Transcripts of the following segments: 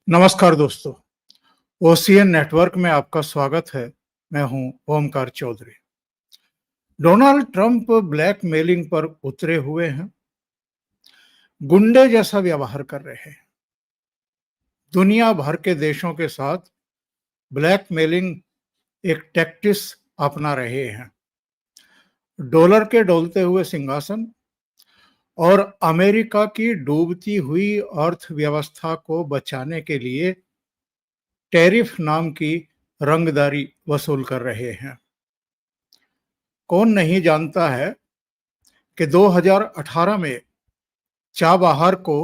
नमस्कार दोस्तों, OCN network में आपका स्वागत है। मैं हूं Omkar Chaudhary. Donald Trump blackmailing पर उतरे हुए हैं, गुंडे जैसा व्यवहार कर रहे हैं। दुनिया भर के देशों के साथ ब्लैकमेलिंग एक टैक्टिस अपना रहे हैं। डॉलर के डोलते हुए सिंहासन और अमेरिका की डूबती हुई अर्थव्यवस्था को बचाने के लिए टैरिफ नाम की रंगदारी वसूल कर रहे हैं। कौन नहीं जानता है कि 2018 में चाबहार को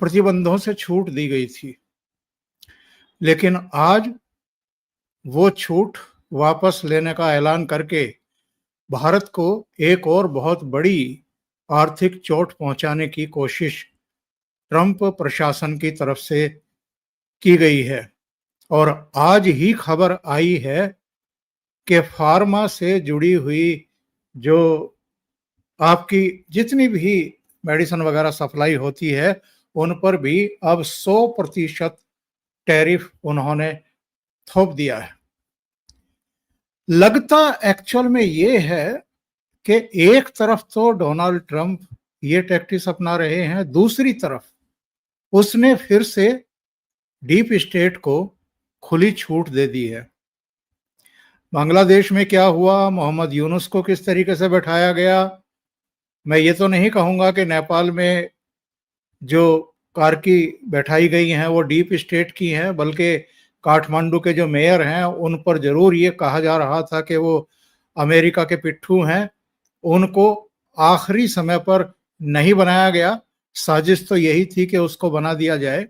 प्रतिबंधों से छूट दी गई थी, लेकिन आज वो छूट वापस लेने का ऐलान करके भारत को एक और बहुत बड़ी आर्थिक चोट पहुंचाने की कोशिश ट्रंप प्रशासन की तरफ से की गई है। और आज ही खबर आई है कि फार्मा से जुड़ी हुई जो आपकी जितनी भी मेडिसिन वगैरह सप्लाई होती है, उन पर भी अब 100% टैरिफ उन्होंने थोप दिया है। लगता एक्चुअल में ये है कि एक तरफ तो डोनाल्ड ट्रंप ये टैक्टिस अपना रहे हैं, दूसरी तरफ उसने फिर से डीप स्टेट को खुली छूट दे दी है। बांग्लादेश में क्या हुआ, मोहम्मद यूनुस को किस तरीके से बैठाया गया। मैं ये तो नहीं कहूंगा कि नेपाल में जो कारकी बैठाई गई हैं वो डीप स्टेट की हैं, बल्कि काठमांडू के जो मेयर हैं उन पर जरूर ये कहा जा रहा था कि वो अमेरिका के पिट्ठू हैं। उनको आखिरी समय पर नहीं बनाया गया, साजिश तो यही थी कि उसको बना दिया जाए,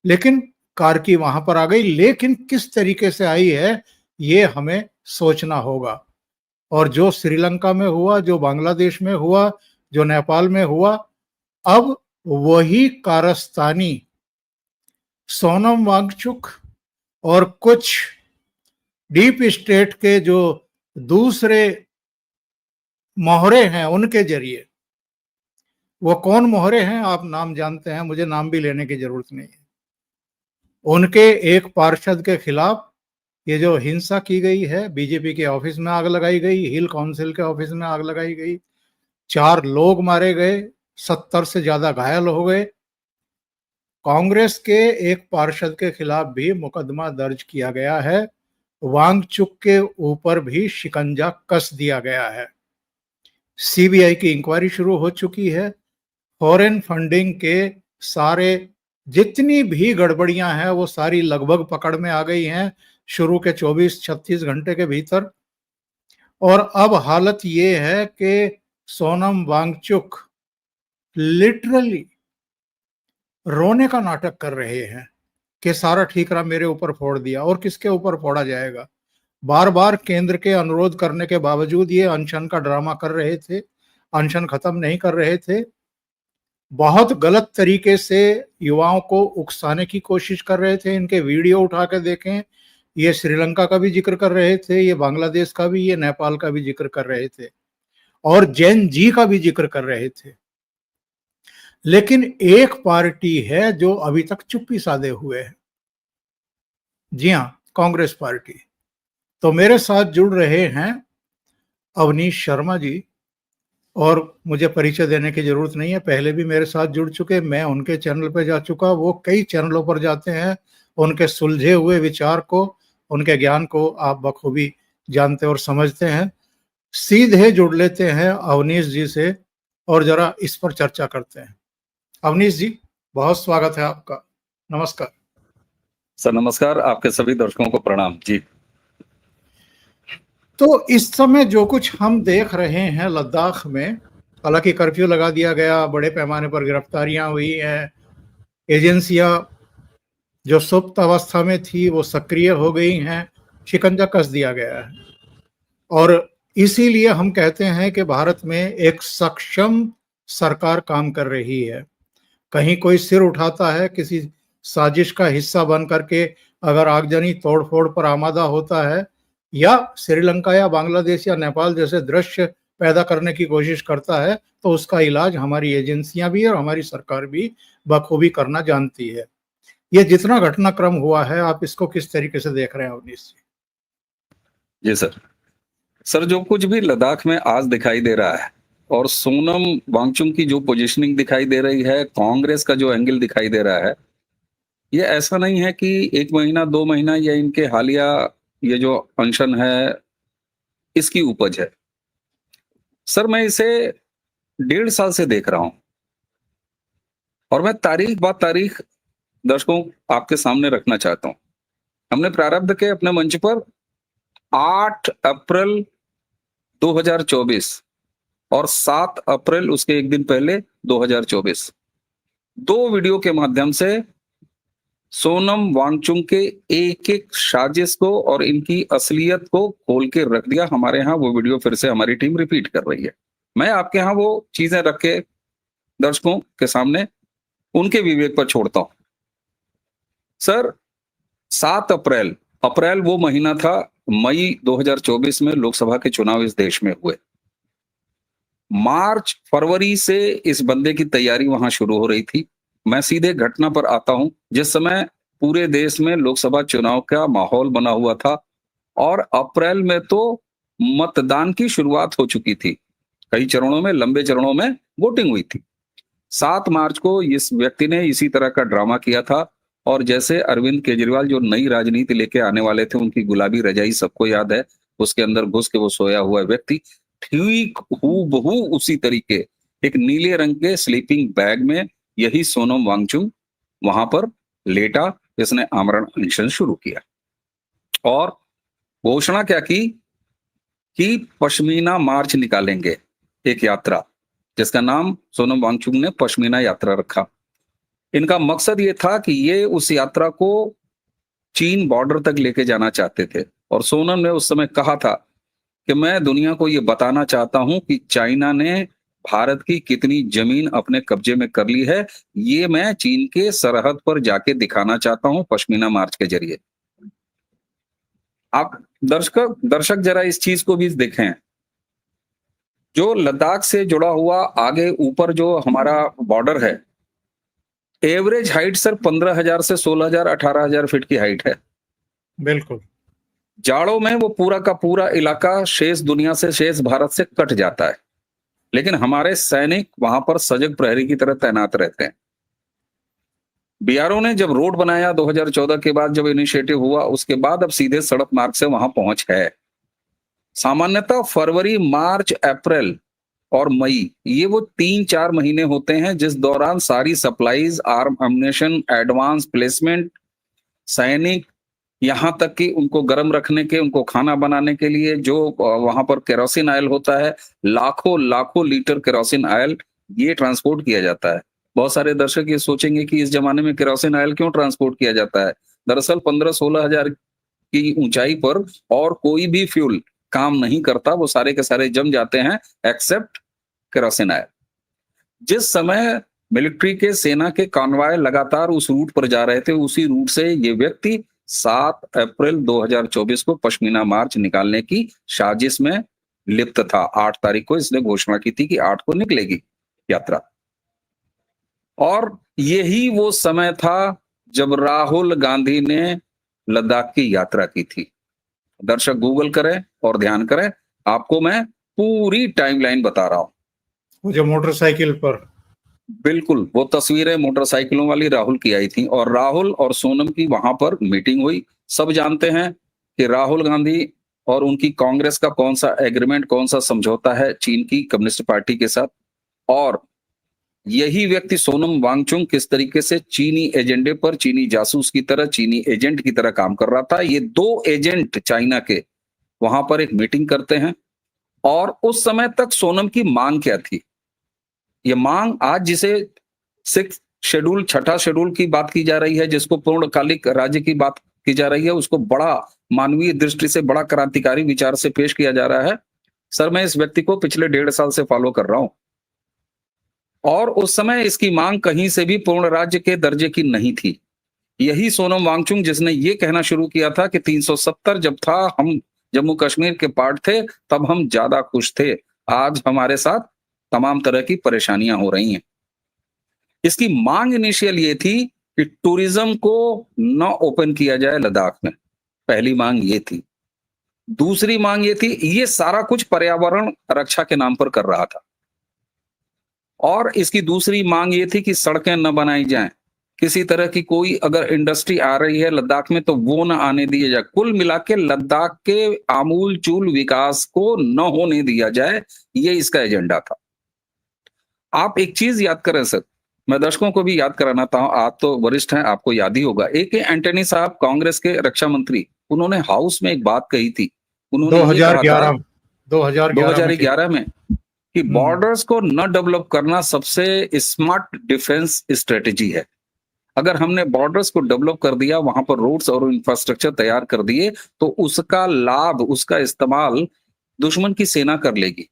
लेकिन कारकी वहां पर आ गई। लेकिन किस तरीके से आई है ये हमें सोचना होगा। और जो श्रीलंका में हुआ, जो बांग्लादेश में हुआ, जो नेपाल में हुआ, अब वही कारस्तानी सोनम वांगचुक और कुछ डीप स्टेट के जो दूसरे मोहरे हैं उनके जरिए, वो कौन मोहरे हैं आप नाम जानते हैं, मुझे नाम भी लेने की जरूरत नहीं है। उनके एक पार्षद के खिलाफ ये जो हिंसा की गई है, बीजेपी के ऑफिस में आग लगाई गई, हिल काउंसिल के ऑफिस में आग लगाई गई, 4 लोग मारे गए, 70 से ज्यादा घायल हो गए। कांग्रेस के एक पार्षद के खिलाफ भी मुकदमा दर्ज किया गया है। वांगचुक के ऊपर भी शिकंजा कस दिया गया है। सीबीआई की इंक्वायरी शुरू हो चुकी है। फॉरेन फंडिंग के सारे जितनी भी गड़बड़ियां हैं वो सारी लगभग पकड़ में आ गई हैं शुरू के 24-36 घंटे के भीतर। और अब हालत ये है कि सोनम वांगचुक लिटरली रोने का नाटक कर रहे हैं कि सारा ठीकरा मेरे ऊपर फोड़ दिया। और किसके ऊपर फोड़ा जाएगा? बार बार केंद्र के अनुरोध करने के बावजूद ये अनशन का ड्रामा कर रहे थे, अनशन खत्म नहीं कर रहे थे। बहुत गलत तरीके से युवाओं को उकसाने की कोशिश कर रहे थे। इनके वीडियो उठा के देखें, ये श्रीलंका का भी जिक्र कर रहे थे, ये बांग्लादेश का भी, ये नेपाल का भी जिक्र कर रहे थे, और जैन जी का भी जिक्र कर रहे थे। लेकिन एक पार्टी है जो अभी तक चुप्पी साधे हुए है। जी हां, कांग्रेस पार्टी। तो मेरे साथ जुड़ रहे हैं अवनीश शर्मा जी, और मुझे परिचय देने की जरूरत नहीं है, पहले भी मेरे साथ जुड़ चुके। मैं उनके चैनल पर जा चुका, वो कई चैनलों पर जाते हैं। उनके सुलझे हुए विचार को, उनके ज्ञान को आप बखूबी जानते और समझते हैं। सीधे जुड़ लेते हैं अवनीश जी से और जरा इस पर चर्चा करते हैं। अवनीश जी, बहुत स्वागत है आपका। नमस्कार सर। नमस्कार, आपके सभी दर्शकों को प्रणाम जी। तो इस समय जो कुछ हम देख रहे हैं लद्दाख में, हालांकि कर्फ्यू लगा दिया गया, बड़े पैमाने पर गिरफ्तारियां हुई हैं, एजेंसियां जो सुप्त अवस्था में थी वो सक्रिय हो गई हैं, शिकंजा कस दिया गया है। और इसीलिए हम कहते हैं कि भारत में एक सक्षम सरकार काम कर रही है। कहीं कोई सिर उठाता है, किसी साजिश का हिस्सा बन करके अगर आगजनी तोड़फोड़ पर आमादा होता है, या श्रीलंका या बांग्लादेश या नेपाल जैसे दृश्य पैदा करने की कोशिश करता है, तो उसका इलाज हमारी एजेंसियां भी और हमारी सरकार भी बखूबी करना जानती है। ये जितना घटनाक्रम हुआ है, आप इसको किस तरीके से देख रहे हैं अवनीश जी? जी सर, जो कुछ भी लद्दाख में आज दिखाई दे रहा है और सोनम वांगचुक की जो पोजीशनिंग दिखाई दे रही है, कांग्रेस का जो एंगल दिखाई दे रहा है, ये ऐसा नहीं है कि 1 महीना 2 महीना या इनके हालिया ये जो अनशन है, इसकी उपज है। सर, मैं इसे 1.5 साल से देख रहा हूं और मैं तारीख बात तारीख दर्शकों आपके सामने रखना चाहता हूं। हमने प्रारंभ के अपने मंच पर 8 अप्रैल 2024 और 7 अप्रैल उसके एक दिन पहले 2024 दो वीडियो के माध्यम से सोनम वांगचुक के एक साजिश को और इनकी असलियत को खोल के रख दिया। हमारे यहाँ वो वीडियो फिर से हमारी टीम रिपीट कर रही है। मैं आपके यहाँ वो चीजें रख के दर्शकों के सामने उनके विवेक पर छोड़ता हूं। सर, 7 अप्रैल वो महीना था, मई 2024 में लोकसभा के चुनाव इस देश में हुए। मार्च फरवरी से इस बंदे की तैयारी वहां शुरू हो रही थी। मैं सीधे घटना पर आता हूं। जिस समय पूरे देश में लोकसभा चुनाव का माहौल बना हुआ था और अप्रैल में तो मतदान की शुरुआत हो चुकी थी, कई चरणों में, लंबे चरणों में वोटिंग हुई थी। 7 मार्च को इस व्यक्ति ने इसी तरह का ड्रामा किया था और जैसे अरविंद केजरीवाल जो नई राजनीति लेके आने वाले थे, उनकी गुलाबी रजाई सबको याद है, उसके अंदर घुस के वो सोया हुआ व्यक्ति, ठीक हूबहू उसी तरीके एक नीले रंग के स्लीपिंग बैग में यही सोनम वांगचुक वहां पर लेटा, इसने आमरण अनशन शुरू किया और घोषणा क्या की कि पश्मीना मार्च निकालेंगे, एक यात्रा जिसका नाम सोनम वांगचुक ने पश्मीना यात्रा रखा। इनका मकसद ये था कि ये उस यात्रा को चीन बॉर्डर तक लेके जाना चाहते थे और सोनम ने उस समय कहा था कि मैं दुनिया को ये बताना चाहता हूं कि चाइना ने भारत की कितनी जमीन अपने कब्जे में कर ली है, ये मैं चीन के सरहद पर जाके दिखाना चाहता हूं पश्मीना मार्च के जरिए। आप दर्शक जरा इस चीज को भी देखें। जो लद्दाख से जुड़ा हुआ आगे ऊपर जो हमारा बॉर्डर है, एवरेज हाइट सर 15,000 से 16,000 18,000 फीट की हाइट है। बिल्कुल। जाड़ों में वो पूरा का पूरा इलाका शेष दुनिया से, शेष भारत से कट जाता है, लेकिन हमारे सैनिक वहां पर सजग प्रहरी की तरह तैनात रहते हैं। बीआरओ ने जब रोड बनाया 2014 के बाद, जब इनिशिएटिव हुआ, उसके बाद अब सीधे सड़क मार्ग से वहां पहुंच है। सामान्यतः फरवरी, मार्च, अप्रैल और मई, ये वो 3-4 महीने होते हैं जिस दौरान सारी supplies, arm ammunition, advance placement, सैनिक, यहां तक कि उनको गर्म रखने के, उनको खाना बनाने के लिए जो वहां पर केरोसिन ऑयल होता है, लाखों लीटर केरोसिन ऑयल ये ट्रांसपोर्ट किया जाता है। बहुत सारे दर्शक ये सोचेंगे कि इस जमाने में केरोसिन ऑयल क्यों ट्रांसपोर्ट किया जाता है। दरअसल 15-16 हजार की ऊंचाई पर और कोई भी फ्यूल काम नहीं करता, वो सारे के सारे जम जाते हैं एक्सेप्ट केरोसिन ऑयल। जिस समय मिलिट्री के, सेना के कॉन्वॉय लगातार उस रूट पर जा रहे थे, उसी रूट से ये व्यक्ति 7 अप्रैल 2024 को पश्मीना मार्च निकालने की साजिश में लिप्त था। 8 तारीख को इसने घोषणा की थी कि 8 को निकलेगी यात्रा। और यही वो समय था जब राहुल गांधी ने लद्दाख की यात्रा की थी। दर्शक गूगल करें और ध्यान करें, आपको मैं पूरी टाइमलाइन बता रहा हूं। वो जो मोटरसाइकिल पर, बिल्कुल वो तस्वीरें मोटरसाइकिलों वाली राहुल की आई थी और राहुल और सोनम की वहां पर मीटिंग हुई। सब जानते हैं कि राहुल गांधी और उनकी कांग्रेस का कौन सा एग्रीमेंट, कौन सा समझौता है चीन की कम्युनिस्ट पार्टी के साथ, और यही व्यक्ति सोनम वांगचुक किस तरीके से चीनी एजेंडे पर, चीनी जासूस की तरह, चीनी एजेंट की तरह काम कर रहा था। ये 2 एजेंट चाइना के वहां पर एक मीटिंग करते हैं और उस समय तक सोनम की मांग क्या थी? ये मांग आज जिसे 6 शेड्यूल, 6ठा शेड्यूल की बात की जा रही है, जिसको पूर्णकालिक राज्य की बात की जा रही है, उसको बड़ा मानवीय दृष्टि से, बड़ा क्रांतिकारी विचार से पेश किया जा रहा है। सर, मैं इस व्यक्ति को पिछले 1.5 साल से फॉलो कर रहा हूं और उस समय इसकी मांग कहीं से भी पूर्ण राज्य के दर्जे की नहीं थी। यही सोनम वांगचुक जिसने ये कहना शुरू किया था कि 370 जब था, हम जम्मू कश्मीर के पार्ट थे, तब हम ज्यादा खुश थे, आज हमारे साथ तमाम तरह की परेशानियां हो रही हैं। इसकी मांग इनिशियल ये थी कि टूरिज्म को न ओपन किया जाए लद्दाख में, पहली मांग ये थी। दूसरी मांग ये थी, ये सारा कुछ पर्यावरण रक्षा के नाम पर कर रहा था, और इसकी दूसरी मांग ये थी कि सड़कें न बनाई जाएं, किसी तरह की कोई अगर इंडस्ट्री आ रही है लद्दाख में तो वो न आने दिया जाए। कुल मिला के लद्दाख के आमूल चूल विकास को न होने दिया जाए, ये इसका एजेंडा था। आप एक चीज याद करें सर, मैं दर्शकों को भी याद कराना था, आप तो वरिष्ठ हैं, आपको याद ही होगा। एक एंटनी साहब कांग्रेस के रक्षा मंत्री, उन्होंने हाउस में एक बात कही थी। उन्होंने ये कहा था 2011 में कि बॉर्डर्स को न डेवलप करना सबसे स्मार्ट डिफेंस स्ट्रेटेजी है। अगर हमने बॉर्डर्स को डेवलप कर दिया, वहां पर रोड्स और इंफ्रास्ट्रक्चर तैयार कर दिए, तो उसका लाभ, उसका इस्तेमाल दुश्मन की सेना कर लेगी।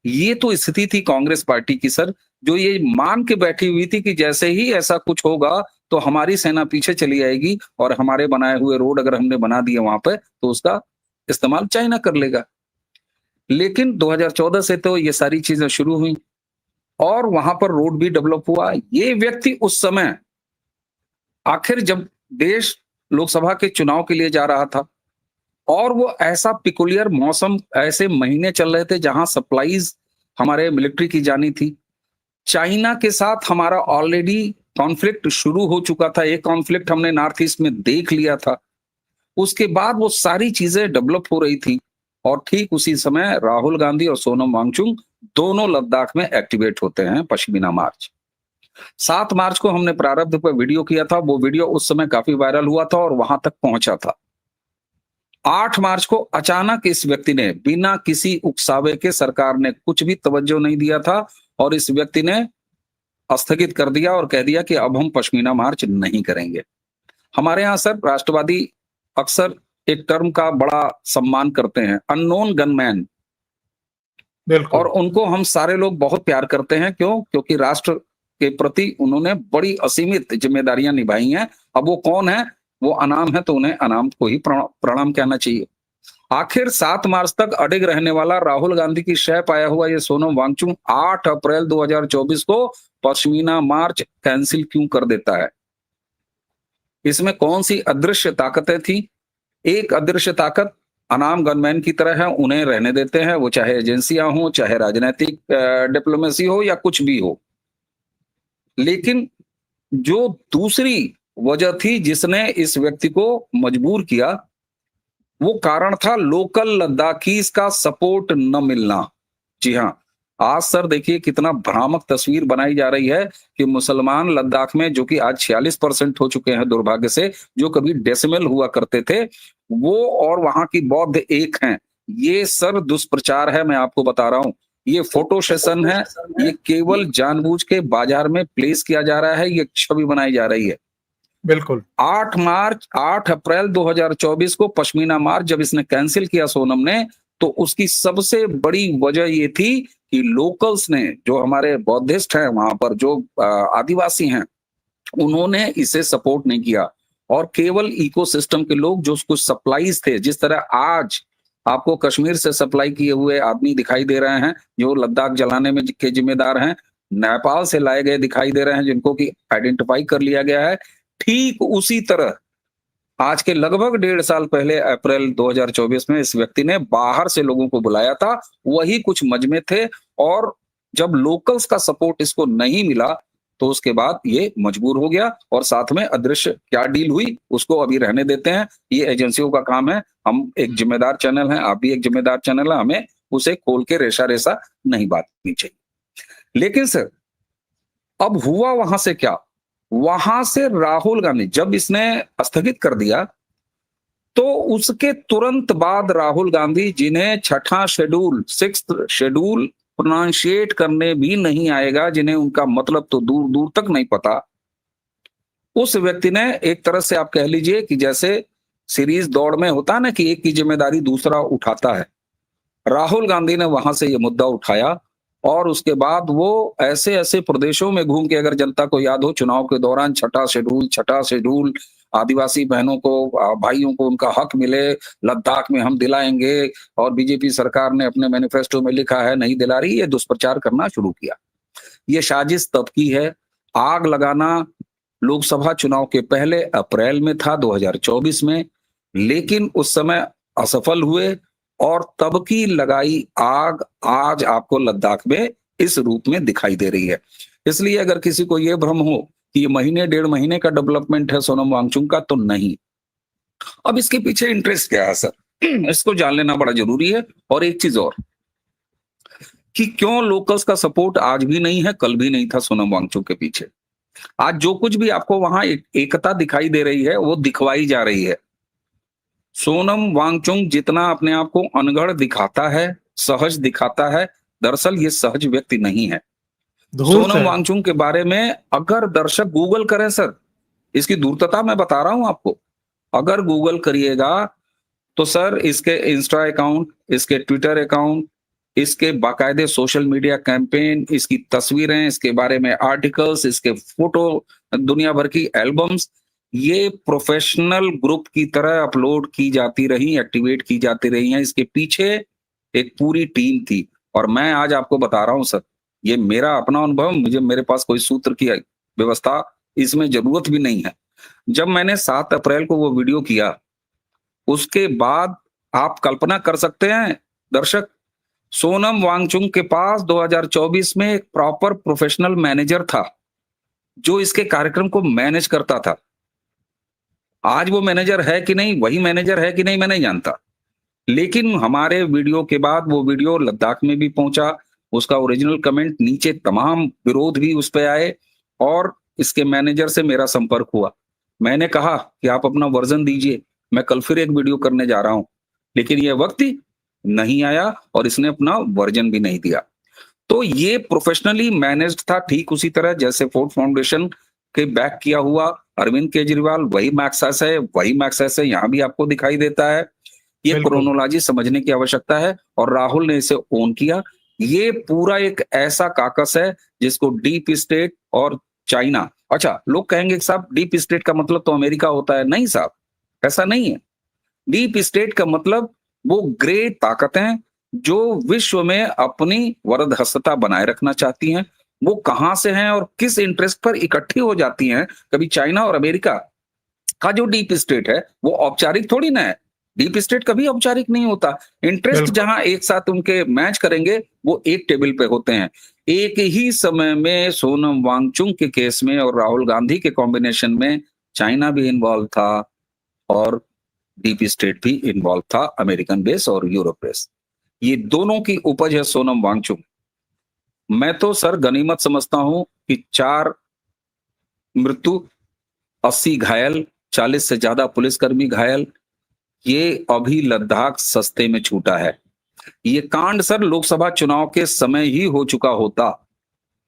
ये तो स्थिति थी कांग्रेस पार्टी की सर, जो ये मान के बैठी हुई थी कि जैसे ही ऐसा कुछ होगा तो हमारी सेना पीछे चली आएगी और हमारे बनाए हुए रोड अगर हमने बना दिए वहां पे तो उसका इस्तेमाल चाइना कर लेगा। लेकिन 2014 से तो ये सारी चीजें शुरू हुई और वहां पर रोड भी डेवलप हुआ। ये व्यक्ति उस समय, आखिर जब देश लोकसभा के चुनाव के लिए जा रहा था और वो ऐसा पिकुलियर मौसम, ऐसे महीने चल रहे थे जहां सप्लाईज हमारे मिलिट्री की जानी थी, चाइना के साथ हमारा ऑलरेडी कॉन्फ्लिक्ट शुरू हो चुका था। एक कॉन्फ्लिक्ट हमने नॉर्थ ईस्ट में देख लिया था, उसके बाद वो सारी चीजें डेवलप हो रही थी और ठीक उसी समय राहुल गांधी और सोनम वांगचुक दोनों लद्दाख में एक्टिवेट होते हैं पश्मीना मार्च। 7 मार्च को हमने प्रारंभ पर वीडियो किया था, वो वीडियो उस समय काफी वायरल हुआ था और वहां तक पहुंचा था। 8 मार्च को अचानक इस व्यक्ति ने, बिना किसी उकसावे के, सरकार ने कुछ भी तवज्जो नहीं दिया था और इस व्यक्ति ने स्थगित कर दिया और कह दिया कि अब हम पश्मीना मार्च नहीं करेंगे। हमारे यहाँ सर राष्ट्रवादी अक्सर एक टर्म का बड़ा सम्मान करते हैं, अननोन गनमैन, और उनको हम सारे लोग बहुत प्यार करते हैं। क्यों? क्योंकि राष्ट्र के प्रति उन्होंने बड़ी असीमित जिम्मेदारियां निभाई हैं। अब वो कौन है? वो अनाम है, तो उन्हें अनाम को ही प्रणाम कहना चाहिए। आखिर 7 मार्च तक अडिग रहने वाला राहुल गांधी की शय पाया हुआ ये सोनम वांगचुक 8 अप्रैल 2024 को पश्मीना मार्च कैंसिल क्यों कर देता है? इसमें कौन सी अदृश्य ताकतें थी? एक अदृश्य ताकत अनाम गनमैन की तरह है, उन्हें रहने देते हैं, वो चाहे एजेंसियां हो, चाहे राजनीतिक डिप्लोमेसी हो या कुछ भी हो। लेकिन जो दूसरी वजह थी जिसने इस व्यक्ति को मजबूर किया, वो कारण था लोकल लद्दाखीज का सपोर्ट न मिलना। जी हाँ, आज सर देखिए कितना भ्रामक तस्वीर बनाई जा रही है कि मुसलमान लद्दाख में, जो कि आज 46% हो चुके हैं दुर्भाग्य से, जो कभी डेसिमल हुआ करते थे, वो और वहां की बौद्ध एक हैं। ये सर दुष्प्रचार है, मैं आपको बता रहा हूं। ये फोटो सेशन है, ये केवल जानबूझ के बाजार में प्लेस किया जा रहा है, ये छवि बनाई जा रही है। बिल्कुल। 8 अप्रैल 2024 को पश्मीना मार्च जब इसने कैंसिल किया सोनम ने, तो उसकी सबसे बड़ी वजह ये थी कि लोकल्स ने, जो हमारे बौद्धिस्ट हैं वहां पर, जो आदिवासी हैं, उन्होंने इसे सपोर्ट नहीं किया और केवल इकोसिस्टम के लोग, जो कुछ सप्लाईज थे, जिस तरह आज आपको कश्मीर से सप्लाई किए हुए आदमी दिखाई दे रहे हैं जो लद्दाख जलाने में के जिम्मेदार हैं, नेपाल से लाए गए दिखाई दे रहे हैं जिनको कि आइडेंटिफाई कर लिया गया है, ठीक उसी तरह आज के लगभग 1.5 साल पहले अप्रैल 2024 में इस व्यक्ति ने बाहर से लोगों को बुलाया था। वही कुछ मजमे थे और जब लोकल्स का सपोर्ट इसको नहीं मिला तो उसके बाद ये मजबूर हो गया और साथ में अदृश्य क्या डील हुई उसको अभी रहने देते हैं। ये एजेंसियों का काम है। हम एक जिम्मेदार चैनल है, आप भी एक जिम्मेदार चैनल है, हमें उसे खोल के रेशा रेशा नहीं बांटनी चाहिए। लेकिन सर अब हुआ वहां से क्या? वहां से राहुल गांधी जब इसने स्थगित कर दिया तो उसके तुरंत बाद राहुल गांधी, जिन्हें छठा शेड्यूल, 6th शेड्यूल प्रोनाउंशिएट करने भी नहीं आएगा, जिन्हें उनका मतलब तो दूर दूर तक नहीं पता, उस व्यक्ति ने एक तरह से आप कह लीजिए कि जैसे सीरीज दौड़ में होता है ना कि एक की जिम्मेदारी दूसरा उठाता है, राहुल गांधी ने वहां से ये मुद्दा उठाया और उसके बाद वो ऐसे ऐसे प्रदेशों में घूम के, अगर जनता को याद हो चुनाव के दौरान, छठा शेड्यूल आदिवासी बहनों को, भाइयों को उनका हक मिले, लद्दाख में हम दिलाएंगे, और बीजेपी सरकार ने अपने मैनिफेस्टो में लिखा है नहीं दिला रही, ये दुष्प्रचार करना शुरू किया। ये साजिश तब की है, आग लगाना लोकसभा चुनाव के पहले अप्रैल में था 2024 में, लेकिन उस समय असफल हुए और तब की लगाई आग आज आपको लद्दाख में इस रूप में दिखाई दे रही है। इसलिए अगर किसी को ये भ्रम हो कि ये महीने 1.5 महीने का डेवलपमेंट है सोनम वांगचुक का, तो नहीं। अब इसके पीछे इंटरेस्ट क्या है सर? इसको जान लेना बड़ा जरूरी है। और एक चीज और कि क्यों लोकल्स का सपोर्ट आज भी नहीं है, कल भी नहीं था सोनम वांगचुक के पीछे। आज जो कुछ भी आपको वहां एकता दिखाई दे रही है वो दिखवाई जा रही है। सोनम वांगचुक जितना अपने आप को अनगढ़ दिखाता है, सहज दिखाता है, दरअसल ये सहज व्यक्ति नहीं है। धूर्त सोनम है। वांगचुक के बारे में अगर दर्शक गूगल करें सर, इसकी धूर्तता मैं बता रहा हूं आपको, अगर गूगल करिएगा तो सर इसके इंस्टा अकाउंट, इसके ट्विटर अकाउंट, इसके बाकायदे सोशल मीडिया कैंपेन, इसकी तस्वीरें, इसके बारे में आर्टिकल्स, इसके फोटो, दुनिया भर की एल्बम्स, ये प्रोफेशनल ग्रुप की तरह अपलोड की जाती रही, एक्टिवेट की जाती रही हैं। इसके पीछे एक पूरी टीम थी। और मैं आज आपको बता रहा हूं सर, ये मेरा अपना अनुभव, मेरे पास कोई सूत्र की व्यवस्था इसमें जरूरत भी नहीं है। जब मैंने 7 अप्रैल को वो वीडियो किया, उसके बाद आप कल्पना कर सकते हैं दर्शक, सोनम वांगचुक के पास 2024 में एक प्रॉपर प्रोफेशनल मैनेजर था जो इसके कार्यक्रम को मैनेज करता था। आज वो मैनेजर है कि नहीं, वही मैनेजर है कि नहीं, मैं नहीं जानता, लेकिन हमारे वीडियो के बाद वो वीडियो लद्दाख में भी पहुंचा, उसका ओरिजिनल कमेंट नीचे, तमाम विरोध भी उस पे आए और इसके मैनेजर से मेरा संपर्क हुआ। मैंने कहा कि आप अपना वर्जन दीजिए, मैं कल फिर एक वीडियो करने जा रहा हूं, लेकिन यह वक्त ही नहीं आया और इसने अपना वर्जन भी नहीं दिया। तो ये प्रोफेशनली मैनेज्ड था, ठीक उसी तरह जैसे फोर्ड फाउंडेशन के बैक किया हुआ अरविंद केजरीवाल, वही मैक्सेस है, वही मैक्सेस है, यहां भी आपको दिखाई देता है। ये बिल्कुल। क्रोनोलॉजी समझने की आवश्यकता है और राहुल ने इसे ओन किया। ये पूरा एक ऐसा काकस है जिसको डीप स्टेट और चाइना, अच्छा लोग कहेंगे कि साहब डीप स्टेट का मतलब तो अमेरिका होता है। नहीं साहब, ऐसा नहीं है। डीप स्टेट का मतलब वो ग्रे ताकतें जो विश्व में अपनी वरदहस्तता बनाए रखना चाहती हैं, वो कहां से हैं और किस इंटरेस्ट पर इकट्ठी हो जाती हैं। कभी चाइना और अमेरिका का जो डीप स्टेट है वो औपचारिक थोड़ी ना है। डीप स्टेट कभी औपचारिक नहीं होता। इंटरेस्ट बिल्कुल। जहां एक साथ उनके मैच करेंगे वो एक टेबल पे होते हैं। एक ही समय में सोनम वांगचुक के केस में और राहुल गांधी के कॉम्बिनेशन में चाइना भी इन्वॉल्व था और डीप स्टेट भी इन्वॉल्व था, अमेरिकन बेस और यूरोप बेस। ये दोनों की उपज है सोनम वांगचुक। मैं तो सर गनीमत समझता हूं कि 4 मृत्यु, 80 घायल, 40 से ज्यादा पुलिसकर्मी घायल, ये अभी लद्दाख सस्ते में छूटा है। ये कांड सर लोकसभा चुनाव के समय ही हो चुका होता,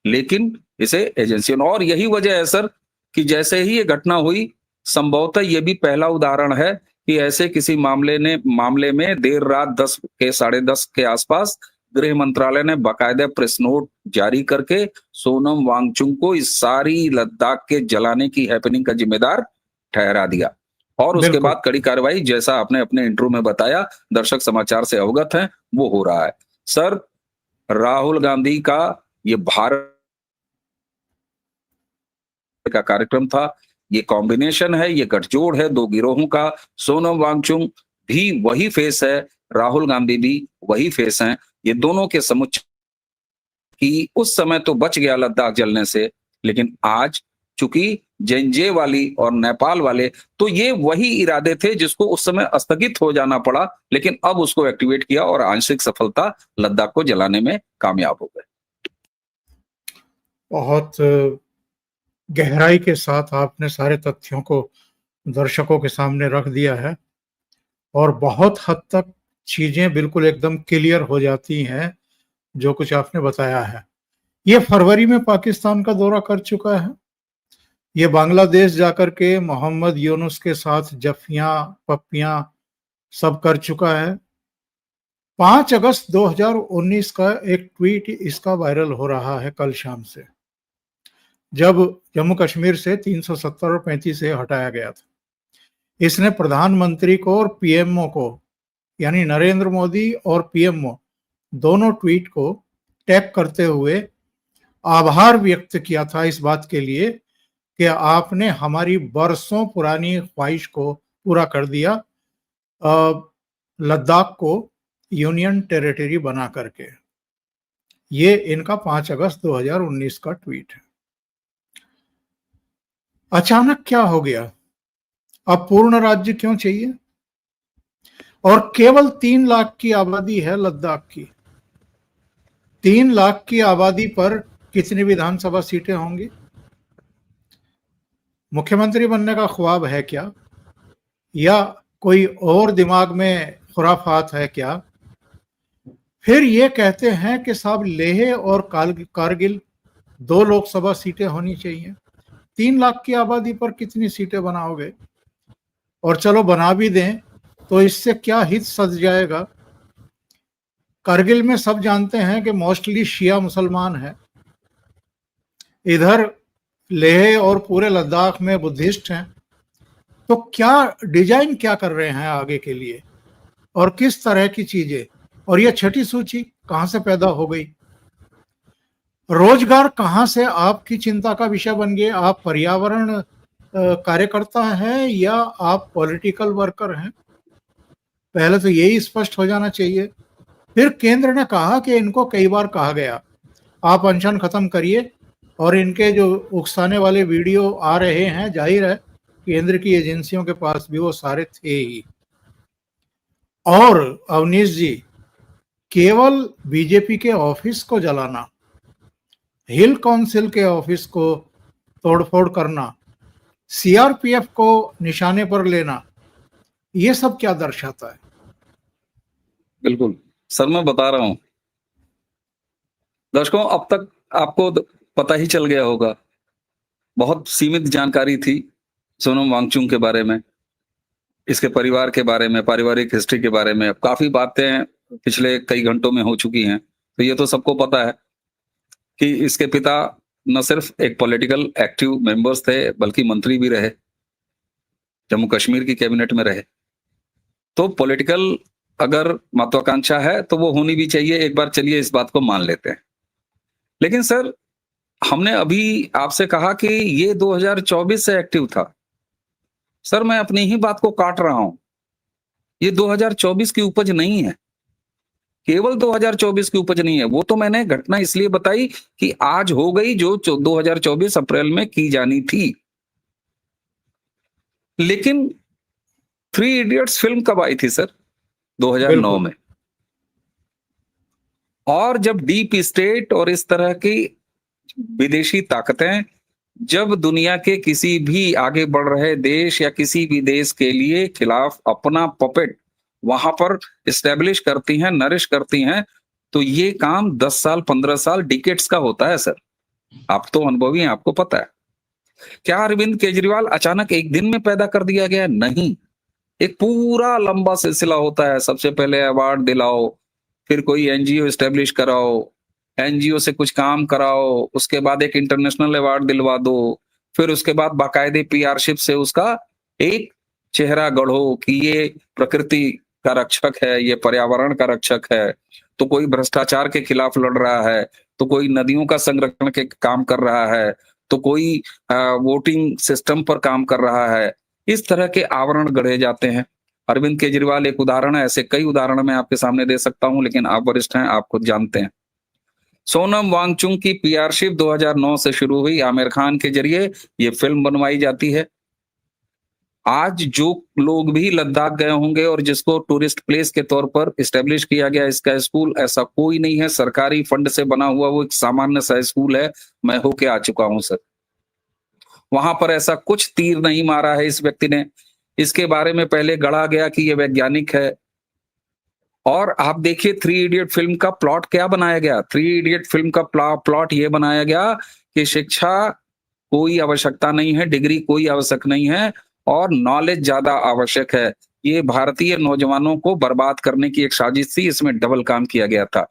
लेकिन इसे एजेंसियों, और यही वजह है सर कि जैसे ही ये घटना हुई, संभवतः ये भी पहला उदाहरण है कि ऐसे किसी मामले में देर रात 10 के 10:30 के आसपास गृह मंत्रालय ने बाकायदा प्रेस नोट जारी करके सोनम वांगचुक को इस सारी लद्दाख के जलाने की हैपनिंग का जिम्मेदार ठहरा दिया। और उसके बिल्कुल। बाद कड़ी कार्रवाई, जैसा आपने अपने इंट्रो में बताया, दर्शक समाचार से अवगत हैं, वो हो रहा है। सर राहुल गांधी का ये भारत का कार्यक्रम था, ये कॉम्बिनेशन है, ये गठजोड़ है 2 गिरोहों का। सोनम वांगचुक भी वही फेस है, राहुल गांधी भी वही फेस हैं। ये दोनों के समुच्चय कि उस समय तो बच गया लद्दाख जलने से, लेकिन आज चूंकि जेंजे वाली और नेपाल वाले, तो ये वही इरादे थे जिसको उस समय स्थगित हो जाना पड़ा, लेकिन अब उसको एक्टिवेट किया और आंशिक सफलता लद्दाख को जलाने में कामयाब हो गए। बहुत गहराई के साथ आपने सारे तथ्यों को दर्शकों के सामने रख दिया है और बहुत हद तक चीजें बिल्कुल एकदम क्लियर हो जाती हैं जो कुछ आपने बताया है। ये फरवरी में पाकिस्तान का दौरा कर चुका है। ये बांग्लादेश जाकर के मोहम्मद यूनुस के साथ जफियां पप्पियां सब कर चुका है। 5 अगस्त 2019 का एक ट्वीट इसका वायरल हो रहा है कल शाम से, जब जम्मू कश्मीर से 370 और 35 से हटाया गया था। इसने प्रधानमंत्री को और पीएमओ को, यानी नरेंद्र मोदी और पीएमओ दोनों ट्वीट को टैग करते हुए आभार व्यक्त किया था इस बात के लिए कि आपने हमारी बरसों पुरानी ख्वाहिश को पूरा कर दिया, लद्दाख को यूनियन टेरिटरी बना करके। ये इनका 5 अगस्त 2019 का ट्वीट है। अचानक क्या हो गया? अब पूर्ण राज्य क्यों चाहिए? और केवल 3 लाख की आबादी है लद्दाख की। 3 लाख की आबादी पर कितनी विधानसभा सीटें होंगी? मुख्यमंत्री बनने का ख्वाब है क्या, या कोई और दिमाग में खुराफात है क्या? फिर ये कहते हैं कि साहब लेह और कारगिल 2 लोकसभा सीटें होनी चाहिए। 3 लाख की आबादी पर कितनी सीटें बनाओगे? और चलो बना भी दें तो इससे क्या हित सज जाएगा? कारगिल में सब जानते हैं कि मोस्टली शिया मुसलमान है, इधर लेह और पूरे लद्दाख में बुद्धिस्ट हैं। तो क्या डिजाइन क्या कर रहे हैं आगे के लिए, और किस तरह की चीजें? और ये छठी सूची कहां से पैदा हो गई? रोजगार कहां से आपकी चिंता का विषय बन गए? आप पर्यावरण कार्यकर्ता हैं या आप पॉलिटिकल वर्कर हैं? पहले तो यही स्पष्ट हो जाना चाहिए। फिर केंद्र ने कहा कि इनको कई बार कहा गया आप अनशन खत्म करिए, और इनके जो उकसाने वाले वीडियो आ रहे हैं, जाहिर है केंद्र की एजेंसियों के पास भी वो सारे थे ही। और अवनीश जी, केवल बीजेपी के ऑफिस को जलाना, हिल काउंसिल के ऑफिस को तोड़फोड़ करना, सीआरपीएफ को निशाने पर लेना, ये सब क्या दर्शाता है? बिल्कुल सर, मैं बता रहा हूं दर्शकों, अब तक आपको पता ही चल गया होगा। बहुत सीमित जानकारी थी सोनम वांगचुक के बारे में, इसके परिवार के बारे में, पारिवारिक हिस्ट्री के बारे में। अब काफी बातें पिछले कई घंटों में हो चुकी हैं। तो ये तो सबको पता है कि इसके पिता न सिर्फ एक पॉलिटिकल एक्टिव मेंबर्स थे, बल्कि मंत्री भी रहे, जम्मू कश्मीर की कैबिनेट में रहे। तो पॉलिटिकल अगर महत्वाकांक्षा है तो वो होनी भी चाहिए। एक बार चलिए इस बात को मान लेते हैं। लेकिन सर, हमने अभी आपसे कहा कि ये 2024 से एक्टिव था। सर, मैं अपनी ही बात को काट रहा हूं। ये 2024 की उपज नहीं है, केवल 2024 की उपज नहीं है। वो तो मैंने घटना इसलिए बताई कि आज हो गई जो 2024 अप्रैल में की जानी थी। लेकिन थ्री इडियट्स फिल्म कब आई थी सर? 2009 में। और जब डीप स्टेट और इस तरह की विदेशी ताकतें जब दुनिया के किसी भी आगे बढ़ रहे देश या किसी भी देश के लिए खिलाफ अपना पपेट वहां पर इस्टेब्लिश करती हैं, नरिश करती हैं, तो ये काम 10 साल, 15 साल, डिकेट्स का होता है सर। आप तो अनुभवी हैं, आपको पता है। क्या अरविंद केजरीवाल अचानक एक दिन में पैदा कर दिया गया? नहीं, एक पूरा लंबा सिलसिला होता है। सबसे पहले अवार्ड दिलाओ, फिर कोई एनजीओ एस्टेब्लिश कराओ, एनजीओ से कुछ काम कराओ, उसके बाद एक इंटरनेशनल अवार्ड दिलवा दो, फिर उसके बाद बाकायदे पीआरशिप से उसका एक चेहरा गढ़ो कि ये प्रकृति का रक्षक है, ये पर्यावरण का रक्षक है, तो कोई भ्रष्टाचार के खिलाफ लड़ रहा है, तो कोई नदियों का संरक्षण के काम कर रहा है, तो कोई वोटिंग सिस्टम पर काम कर रहा है। इस तरह के आवरण गढ़े जाते हैं। अरविंद केजरीवाल एक उदाहरण है, ऐसे कई उदाहरण मैं आपके सामने दे सकता हूं, लेकिन आप वरिष्ठ हैं, आप खुद जानते हैं। सोनम वांगचुक की पीआरशिप 2009 से शुरू हुई, आमिर खान के जरिए ये फिल्म बनवाई जाती है। आज जो लोग भी लद्दाख गए होंगे और जिसको टूरिस्ट प्लेस के तौर पर इस्टेब्लिश किया गया इसका स्कूल, ऐसा कोई नहीं है, सरकारी फंड से बना हुआ वो एक सामान्य सा स्कूल है। मैं होके आ चुका हूं सर, वहां पर ऐसा कुछ तीर नहीं मारा है इस व्यक्ति ने। इसके बारे में पहले गढ़ा गया कि ये वैज्ञानिक है। और आप देखिए थ्री इडियट फिल्म का प्लॉट क्या बनाया गया। थ्री इडियट फिल्म का प्लॉट ये बनाया गया कि शिक्षा कोई आवश्यकता नहीं है, डिग्री कोई आवश्यक नहीं है, और नॉलेज ज्यादा आवश्यक है। ये भारतीय नौजवानों को बर्बाद करने की एक साजिश थी, इसमें डबल काम किया गया था।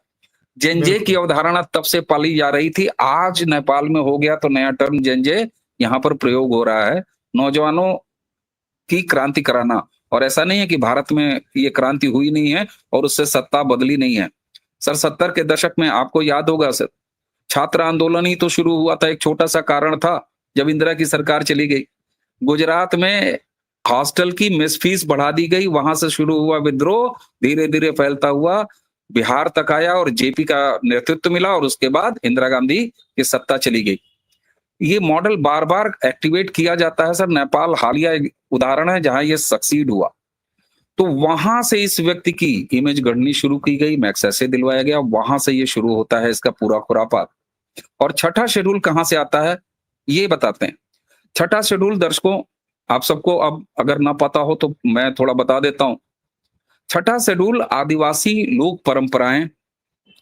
जेनजे की अवधारणा तब से पाली जा रही थी, आज नेपाल में हो गया तो नया टर्म जेनजे यहाँ पर प्रयोग हो रहा है, नौजवानों की क्रांति कराना। और ऐसा नहीं है कि भारत में ये क्रांति हुई नहीं है और उससे सत्ता बदली नहीं है। सर 70 के दशक में आपको याद होगा सर, छात्र आंदोलन ही तो शुरू हुआ था, एक छोटा सा कारण था जब इंदिरा की सरकार चली गई। गुजरात में हॉस्टल की मेस फीस बढ़ा दी गई, वहां से शुरू हुआ विद्रोह, धीरे धीरे फैलता हुआ बिहार तक आया और जेपी का नेतृत्व मिला और उसके बाद इंदिरा गांधी की सत्ता चली गई। ये मॉडल बार बार एक्टिवेट किया जाता है सर। नेपाल हालिया एक उदाहरण है जहां ये सक्सीड हुआ। तो वहां से इस व्यक्ति की इमेज गढ़नी शुरू की गई, मैक्स ऐसे दिलवाया गया, वहां से ये शुरू होता है इसका पूरा खुरापात। और छठा शेड्यूल कहां से आता है ये बताते हैं। छठा शेड्यूल दर्शकों आप सबको अब अगर ना पता हो तो मैं थोड़ा बता देता हूं। छठा शेड्यूल आदिवासी लोक परंपराएं,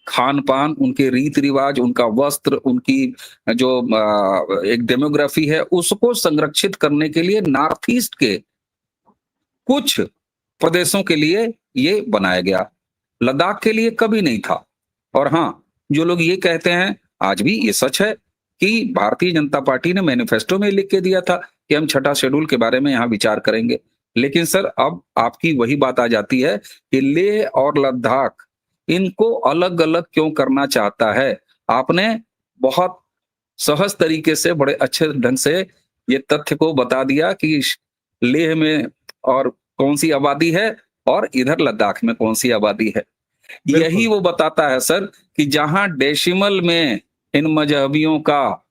खान पान, उनके रीति रिवाज, उनका वस्त्र, उनकी जो एक डेमोग्राफी है उसको संरक्षित करने के लिए नॉर्थ ईस्ट के कुछ प्रदेशों के लिए ये बनाया गया। लद्दाख के लिए कभी नहीं था। और हाँ, जो लोग ये कहते हैं, आज भी ये सच है कि भारतीय जनता पार्टी ने मैनिफेस्टो में लिख के दिया था कि हम छठा शेड्यूल के बारे में यहाँ विचार करेंगे। लेकिन सर अब आपकी वही बात आ जाती है कि लेह और लद्दाख इनको अलग अलग क्यों करना चाहता है। आपने बहुत सहज तरीके से बड़े अच्छे ढंग से ये तथ्य को बता दिया कि लेह में और कौन सी आबादी है और इधर लद्दाख में कौन सी आबादी है। यही वो बताता है सर कि जहां डेसिमल में इन मजहबियों का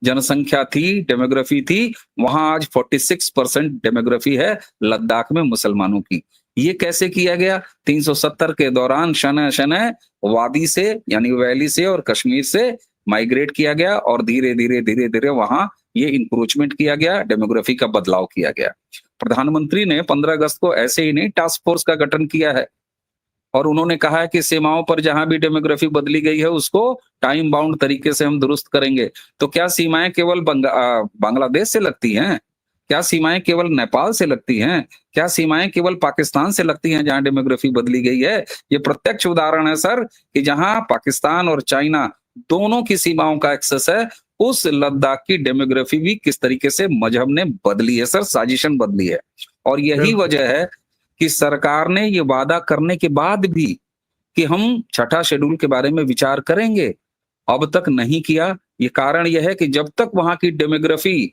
जनसंख्या थी, डेमोग्राफी थी, वहां आज 46% डेमोग्राफी है लद्दाख में मुसलमानों की। ये कैसे किया गया? 370 के दौरान शनय शनय वादी से यानी वैली से और कश्मीर से माइग्रेट किया गया और धीरे धीरे धीरे धीरे वहां ये इंक्रोचमेंट किया गया, डेमोग्राफी का बदलाव किया गया। प्रधानमंत्री ने 15 अगस्त को ऐसे ही नहीं टास्क फोर्स का गठन किया है और उन्होंने कहा है कि सीमाओं पर जहां भी डेमोग्राफी बदली गई है उसको टाइम बाउंड तरीके से हम दुरुस्त करेंगे। तो क्या सीमाएं केवल बांग्लादेश से लगती हैं? क्या सीमाएं केवल नेपाल से लगती हैं? क्या सीमाएं केवल पाकिस्तान से लगती हैं जहां डेमोग्राफी बदली गई है? ये प्रत्यक्ष उदाहरण है सर कि जहां पाकिस्तान और चाइना दोनों की सीमाओं का एक्सेस है, उस लद्दाख की डेमोग्राफी भी किस तरीके से मजहब ने बदली है सर, साजिशन बदली है। और यही वजह है कि सरकार ने ये वादा करने के बाद भी कि हम छठा शेड्यूल के बारे में विचार करेंगे, अब तक नहीं किया। ये कारण यह है कि जब तक वहां की डेमोग्राफी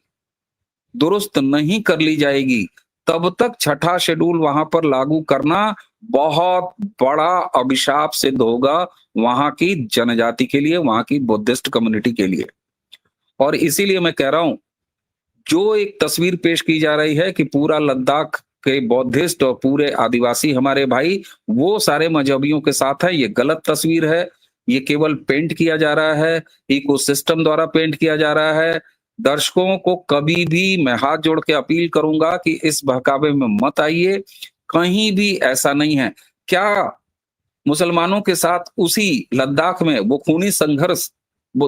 दुरुस्त नहीं कर ली जाएगी, तब तक छठा शेड्यूल वहां पर लागू करना बहुत बड़ा अभिशाप सिद्ध होगा वहां की जनजाति के लिए, वहां की बुद्धिस्ट कम्युनिटी के लिए। और इसीलिए मैं कह रहा हूं, जो एक तस्वीर पेश की जा रही है कि पूरा लद्दाख के बौद्धिस्ट और पूरे आदिवासी हमारे भाई वो सारे मजहबियों के साथ है, ये गलत तस्वीर है। ये केवल पेंट किया जा रहा है, इकोसिस्टम द्वारा पेंट किया जा रहा है। दर्शकों को कभी भी मैं हाथ जोड़ के अपील करूंगा कि इस बहकावे में मत आइए, कहीं भी ऐसा नहीं है। क्या मुसलमानों के साथ उसी लद्दाख में वो खूनी संघर्ष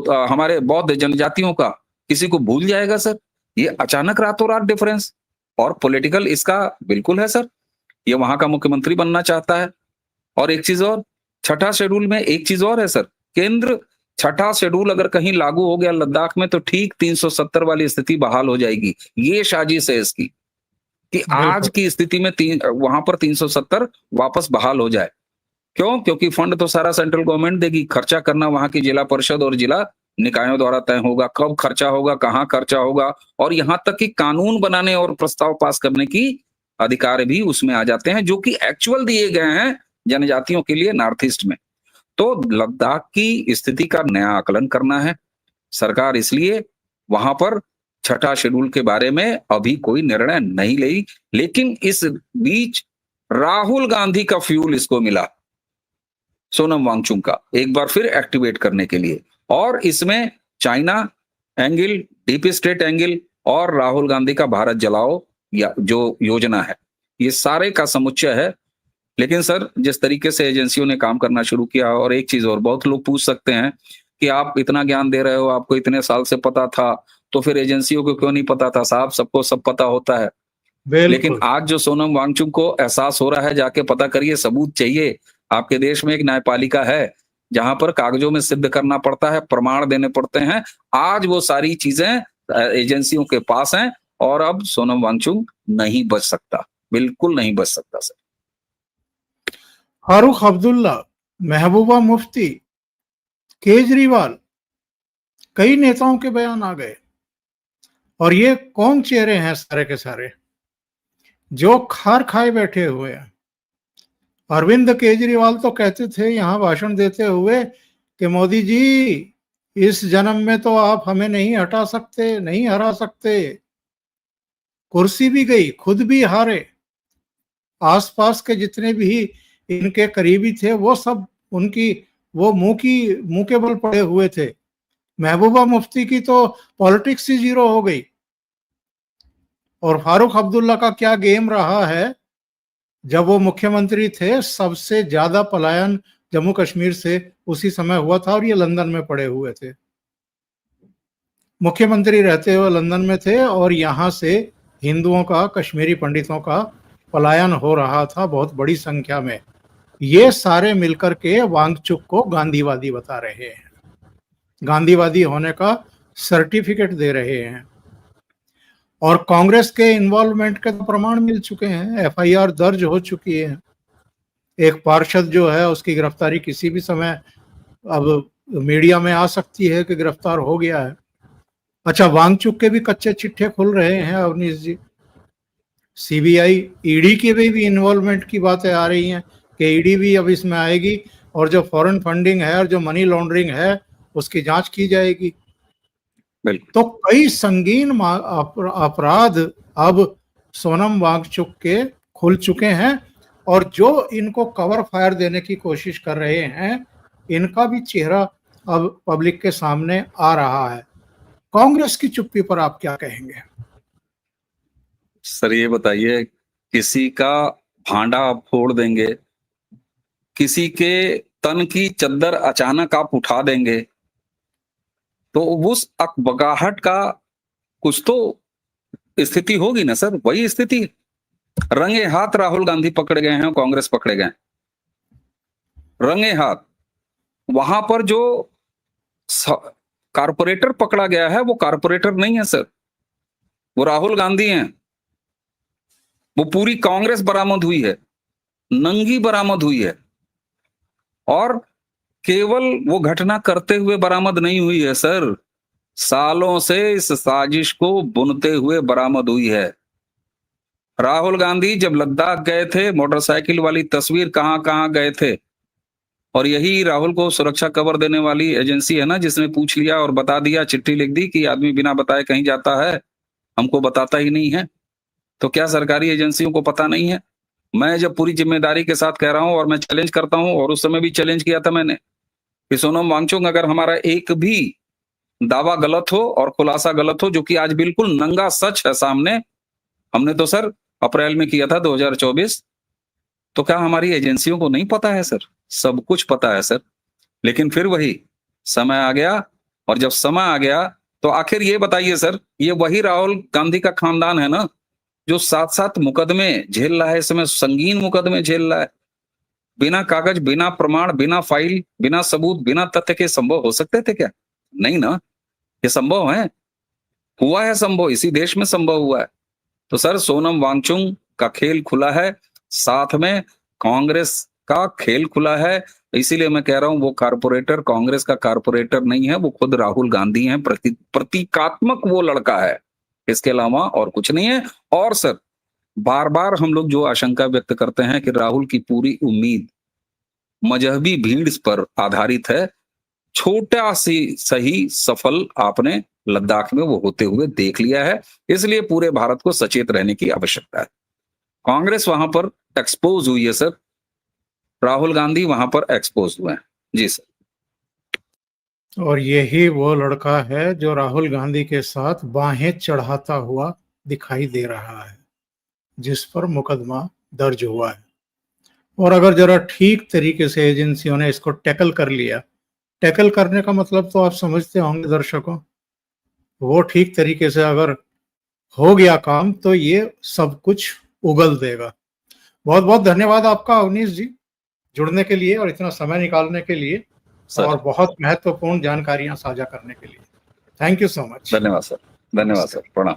हमारे बौद्ध जनजातियों का किसी को भूल जाएगा सर? ये अचानक रातों रात डिफरेंस और पॉलिटिकल इसका बिल्कुल है सर। ये वहां का मुख्यमंत्री बनना चाहता है। और एक चीज और, छठा शेड्यूल में एक चीज और है सर, केंद्र छठा शेड्यूल अगर कहीं लागू हो गया लद्दाख में तो ठीक 370 वाली स्थिति बहाल हो जाएगी। ये साजिश है इसकी कि आज की स्थिति में वहां पर 370 वापस बहाल हो जाए। क्यों? क्योंकि फंड तो सारा सेंट्रल गवर्नमेंट देगी, खर्चा करना वहां की जिला परिषद और जिला निकायों द्वारा तय होगा, कब खर्चा होगा, कहां खर्चा होगा, और यहां तक कि कानून बनाने और प्रस्ताव पास करने की अधिकार भी उसमें आ जाते हैं, जो कि एक्चुअल दिए गए हैं जनजातियों के लिए नॉर्थ ईस्ट में। तो लद्दाख की स्थिति का नया आकलन करना है सरकार, इसलिए वहां पर छठा शेड्यूल के बारे में अभी कोई निर्णय नहीं ली। लेकिन इस बीच राहुल गांधी का फ्यूल इसको मिला, सोनम वांगचुक का, एक बार फिर एक्टिवेट करने के लिए। और इसमें China angle, deep state angle और राहुल गांधी का भारत जलाओ या जो योजना है, ये सारे का समुच्चय है। लेकिन सर जिस तरीके से एजेंसियों ने काम करना शुरू किया, और एक चीज और, बहुत लोग पूछ सकते हैं कि आप इतना ज्ञान दे रहे हो, आपको इतने साल से पता था, तो फिर एजेंसियों को क्यों नहीं पता था? साहब सबको सब पता होता है। लेकिन आज जो सोनम वांगचुक को एहसास हो रहा है, जाके पता करिए, सबूत चाहिए। आपके देश में एक न्यायपालिका है जहां पर कागजों में सिद्ध करना पड़ता है, प्रमाण देने पड़ते हैं। आज वो सारी चीजें एजेंसियों के पास हैं और अब सोनम वांगचुक नहीं बच सकता, बिल्कुल नहीं बच सकता सर। फारूक अब्दुल्ला, महबूबा मुफ्ती, केजरीवाल, कई नेताओं के बयान आ गए। और ये कौन चेहरे हैं सारे के सारे जो खार खाए बैठे हुए हैं? अरविंद केजरीवाल तो कहते थे यहां भाषण देते हुए कि मोदी जी, इस जन्म में तो आप हमें नहीं हटा सकते, नहीं हरा सकते। कुर्सी भी गई, खुद भी हारे, आसपास के जितने भी इनके करीबी थे वो सब उनकी वो मुंह के बल पड़े हुए थे। महबूबा मुफ्ती की तो पॉलिटिक्स ही जीरो हो गई। और फारूक अब्दुल्ला का क्या गेम रहा है, जब वो मुख्यमंत्री थे सबसे ज्यादा पलायन जम्मू कश्मीर से उसी समय हुआ था और ये लंदन में पड़े हुए थे। मुख्यमंत्री रहते हुए लंदन में थे और यहाँ से हिंदुओं का, कश्मीरी पंडितों का पलायन हो रहा था बहुत बड़ी संख्या में। ये सारे मिलकर के वांगचुक को गांधीवादी बता रहे हैं, गांधीवादी होने का सर्टिफिकेट दे रहे हैं। और कांग्रेस के इन्वॉल्वमेंट के तो प्रमाण मिल चुके हैं, एफआईआर दर्ज हो चुकी है। एक पार्षद जो है उसकी गिरफ्तारी किसी भी समय अब मीडिया में आ सकती है कि गिरफ्तार हो गया है। अच्छा, वांगचुक के भी कच्चे चिट्ठे खुल रहे हैं अवनीश जी। सीबीआई, ईडी के भी इन्वॉल्वमेंट की बातें आ रही हैं कि ईडी भी अब इसमें आएगी और जो फॉरेन फंडिंग है और जो मनी लॉन्ड्रिंग है उसकी जांच की जाएगी। तो कई संगीन अपराध अब सोनम वांगचुक के खुल चुके हैं और जो इनको कवर फायर देने की कोशिश कर रहे हैं इनका भी चेहरा अब पब्लिक के सामने आ रहा है। कांग्रेस की चुप्पी पर आप क्या कहेंगे? सर ये बताइए, किसी का भांडा आप फोड़ देंगे, किसी के तन की चद्दर अचानक आप उठा देंगे, तो उस अकबकाहट का कुछ तो स्थिति होगी ना सर। वही स्थिति, रंगे हाथ राहुल गांधी पकड़े गए हैं, कांग्रेस पकड़े गए, रंगे हाथ। वहां पर जो कारपोरेटर पकड़ा गया है वो कारपोरेटर नहीं है सर, वो राहुल गांधी हैं। वो पूरी कांग्रेस बरामद हुई है, नंगी बरामद हुई है। और केवल वो घटना करते हुए बरामद नहीं हुई है सर, सालों से इस साजिश को बुनते हुए बरामद हुई है। राहुल गांधी जब लद्दाख गए थे, मोटरसाइकिल वाली तस्वीर कहां कहां गए थे। और यही राहुल को सुरक्षा कवर देने वाली एजेंसी है ना, जिसने पूछ लिया और बता दिया, चिट्ठी लिख दी कि आदमी बिना बताए कहीं जाता है, हमको बताता ही नहीं है। तो क्या सरकारी एजेंसियों को पता नहीं है? मैं जब पूरी जिम्मेदारी के साथ कह रहा हूं और मैं चैलेंज करता हूं, और उस समय भी चैलेंज किया था मैंने कि सोनम वांगचुक अगर हमारा एक भी दावा गलत हो और खुलासा गलत हो, जो कि आज बिल्कुल नंगा सच है सामने, हमने तो सर अप्रैल में किया था 2024, तो क्या हमारी एजेंसियों को नहीं पता है सर? सब कुछ पता है सर। लेकिन फिर वही समय आ गया, और जब समय आ गया तो आखिर ये बताइए सर, ये वही राहुल गांधी का खानदान है ना जो 7-7 मुकदमे झेल रहा है, इस समय संगीन मुकदमे झेल रहा है। बिना कागज, बिना प्रमाण, बिना फाइल, बिना सबूत, बिना तथ्य के संभव हो सकते थे क्या? नहीं ना, ये संभव है, हुआ है संभव, इसी देश में संभव हुआ है। तो सर सोनम वांगचुक का खेल खुला है, साथ में कांग्रेस का खेल खुला है। इसीलिए मैं कह रहा हूं वो कारपोरेटर कांग्रेस का कारपोरेटर नहीं है, वो खुद राहुल गांधी हैं। प्रतीकात्मक वो लड़का है, इसके अलावा और कुछ नहीं है। और सर बार बार हम लोग जो आशंका व्यक्त करते हैं कि राहुल की पूरी उम्मीद मजहबी भीड़ पर आधारित है, छोटा सी सही सफल आपने लद्दाख में वो होते हुए देख लिया है। इसलिए पूरे भारत को सचेत रहने की आवश्यकता है। कांग्रेस वहां पर एक्सपोज हुई है सर, राहुल गांधी वहां पर एक्सपोज हुए हैं। जी सर। और यही वो लड़का है जो राहुल गांधी के साथ बाहें चढ़ाता हुआ दिखाई दे रहा है, जिस पर मुकदमा दर्ज हुआ है। और अगर जरा ठीक तरीके से एजेंसियों ने इसको टैकल कर लिया, टैकल करने का मतलब तो आप समझते होंगे दर्शकों, वो ठीक तरीके से अगर हो गया काम तो ये सब कुछ उगल देगा। बहुत बहुत धन्यवाद आपका अवनीश जी, जुड़ने के लिए और इतना समय निकालने के लिए और बहुत महत्वपूर्ण जानकारियां साझा करने के लिए। Thank you so much. धन्यवाद सर, धन्यवाद सर, प्रणाम।